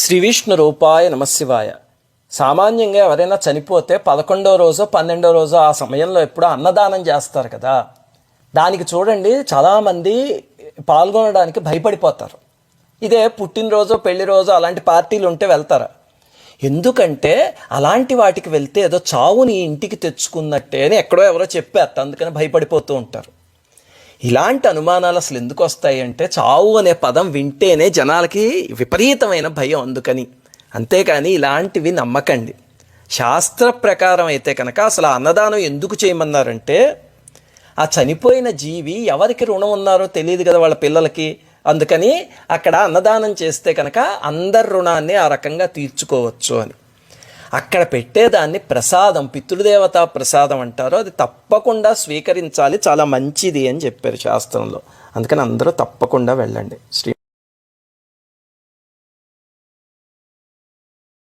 శ్రీ విష్ణు రూపాయ నమశివాయ. సామాన్యంగా ఎవరైనా చనిపోతే 11వ రోజో 12వ రోజో ఆ సమయంలో ఎప్పుడో అన్నదానం చేస్తారు కదా. దానికి చూడండి చాలామంది పాల్గొనడానికి భయపడిపోతారు. ఇదే పుట్టినరోజో పెళ్లి రోజో అలాంటి పార్టీలు ఉంటే వెళ్తారు. ఎందుకంటే అలాంటి వాటికి వెళ్తే ఏదో చావుని ఇంటికి తెచ్చుకున్నట్టే అని ఎక్కడో ఎవరో చెప్పారు, అందుకని భయపడిపోతూ ఉంటారు. ఇలాంటి అనుమానాలు అసలు ఎందుకు వస్తాయి అంటే చావు అనే పదం వింటేనే జనాలకి విపరీతమైన భయం, అందుకని. అంతేకాని ఇలాంటివి నమ్మకండి. శాస్త్ర ప్రకారం అయితే కనుక అసలు ఆ అన్నదానం ఎందుకు చేయమన్నారంటే, ఆ చనిపోయిన జీవి ఎవరికి రుణం ఉన్నారో తెలియదు కదా వాళ్ళ పిల్లలకి. అందుకని అక్కడ అన్నదానం చేస్తే కనుక అందరి రుణాన్ని ఆ రకంగా తీర్చుకోవచ్చు అని. అక్కడ పెట్టేదాన్ని ప్రసాదం, పితృదేవతా ప్రసాదం అంటారు. అది తప్పకుండా స్వీకరించాలి, చాలా మంచిది అని చెప్పారు శాస్త్రంలో. అందుకని అందరూ తప్పకుండా వెళ్ళండి.